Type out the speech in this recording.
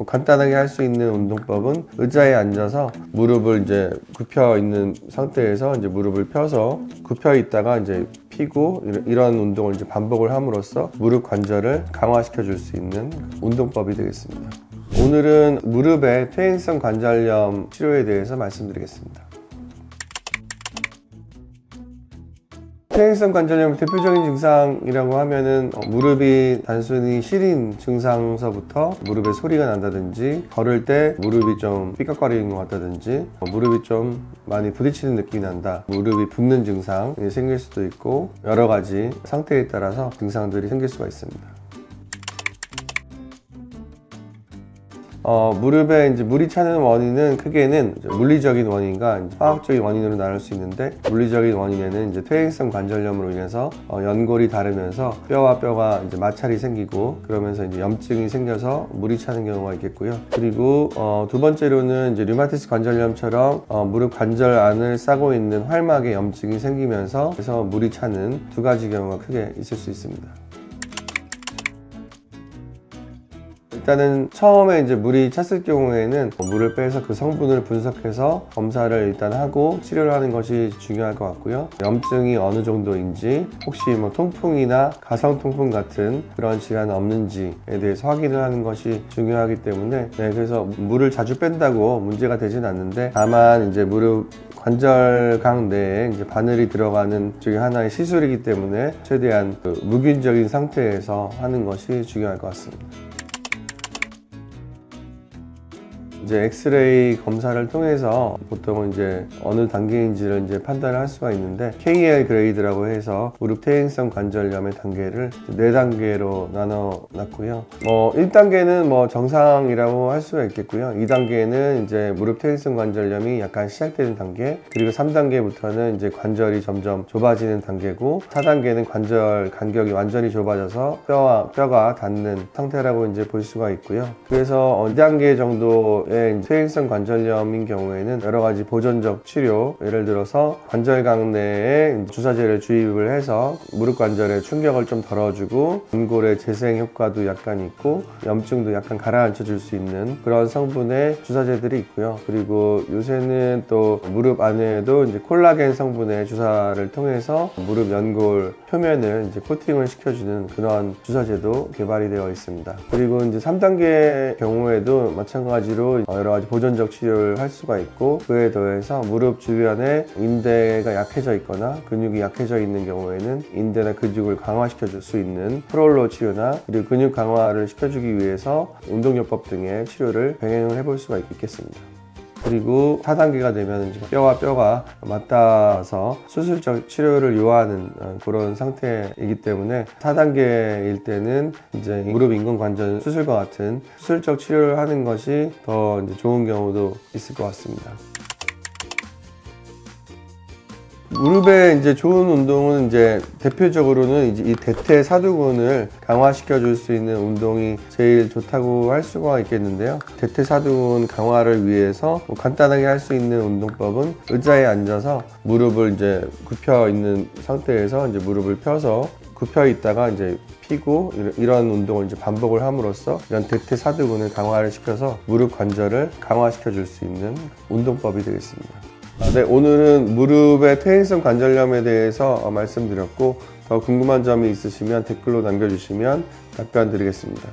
간단하게 할 수 있는 운동법은 의자에 앉아서 무릎을 이제 굽혀 있는 상태에서 이제 무릎을 펴서 굽혀 있다가 이제 피고 이런 운동을 이제 반복을 함으로써 무릎 관절을 강화시켜 줄 수 있는 운동법이 되겠습니다. 오늘은 무릎의 퇴행성 관절염 치료에 대해서 말씀드리겠습니다. 퇴행성 관절염 대표적인 증상이라고 하면은 무릎이 단순히 시린 증상서부터 무릎에 소리가 난다든지 걸을 때 무릎이 좀 삐걱거리는 것 같다든지 무릎이 좀 많이 부딪히는 느낌이 난다, 무릎이 붓는 증상이 생길 수도 있고 여러 가지 상태에 따라서 증상들이 생길 수가 있습니다. 무릎에 이제 물이 차는 원인은 크게는 물리적인 원인과 화학적인 원인으로 나눌 수 있는데, 물리적인 원인에는 이제 퇴행성 관절염으로 인해서 연골이 닳으면서 뼈와 뼈가 이제 마찰이 생기고 그러면서 이제 염증이 생겨서 물이 차는 경우가 있겠고요. 그리고 두 번째로는 이제 류마티스 관절염처럼 무릎 관절 안을 싸고 있는 활막에 염증이 생기면서 그래서 물이 차는 두 가지 경우가 크게 있을 수 있습니다. 일단은 처음에 이제 물이 찼을 경우에는 물을 빼서 그 성분을 분석해서 검사를 일단 하고 치료를 하는 것이 중요할 것 같고요. 염증이 어느 정도인지, 혹시 뭐 통풍이나 가상 통풍 같은 그런 질환은 없는지에 대해서 확인을 하는 것이 중요하기 때문에 그래서 물을 자주 뺀다고 문제가 되진 않는데, 다만 이제 무릎 관절강 내에 이제 바늘이 들어가는 중에 하나의 시술이기 때문에 최대한 무균적인 상태에서 하는 것이 중요할 것 같습니다. 이제 엑스레이 검사를 통해서 보통은 이제 어느 단계인지를 이제 판단을 할 수가 있는데, KL 그레이드라고 해서 무릎 퇴행성 관절염의 단계를 4단계로 나눠 놨고요. 1단계는 뭐 정상이라고 할 수가 있겠고요. 2단계는 이제 무릎 퇴행성 관절염이 약간 시작되는 단계, 그리고 3단계부터는 이제 관절이 점점 좁아지는 단계고, 4단계는 관절 간격이 완전히 좁아져서 뼈와 뼈가 닿는 상태라고 이제 볼 수가 있고요. 그래서 2단계 정도의 퇴행성 관절염인 경우에는 여러 가지 보존적 치료, 예를 들어서 관절강 내에 주사제를 주입을 해서 무릎 관절에 충격을 좀 덜어주고 연골의 재생 효과도 약간 있고 염증도 약간 가라앉혀 줄 수 있는 그런 성분의 주사제들이 있고요. 그리고 요새는 또 무릎 안에도 이제 콜라겐 성분의 주사를 통해서 무릎 연골 표면을 이제 코팅을 시켜주는 그런 주사제도 개발이 되어 있습니다. 그리고 이제 3단계 경우에도 마찬가지로 여러 가지 보존적 치료를 할 수가 있고, 그에 더해서 무릎 주변에 인대가 약해져 있거나 근육이 약해져 있는 경우에는 인대나 근육을 강화시켜 줄 수 있는 프롤로 치료나, 그리고 근육 강화를 시켜주기 위해서 운동요법 등의 치료를 병행을 해볼 수가 있겠습니다. 그리고 4단계가 되면 이제 뼈와 뼈가 맞닿아서 수술적 치료를 요하는 그런 상태이기 때문에 4단계일 때는 이제 무릎 인공관절 수술과 같은 수술적 치료를 하는 것이 더 이제 좋은 경우도 있을 것 같습니다. 무릎에 이제 좋은 운동은 이제 대표적으로는 이제 이 대퇴사두근을 강화시켜 줄 수 있는 운동이 제일 좋다고 할 수가 있겠는데요. 대퇴사두근 강화를 위해서 간단하게 할 수 있는 운동법은 의자에 앉아서 무릎을 이제 굽혀 있는 상태에서 이제 무릎을 펴서 굽혀 있다가 이제 피고 이런 운동을 이제 반복을 함으로써 이런 대퇴사두근을 강화를 시켜서 무릎 관절을 강화시켜 줄 수 있는 운동법이 되겠습니다. 네, 오늘은 무릎의 퇴행성 관절염에 대해서 말씀드렸고, 더 궁금한 점이 있으시면 댓글로 남겨주시면 답변 드리겠습니다.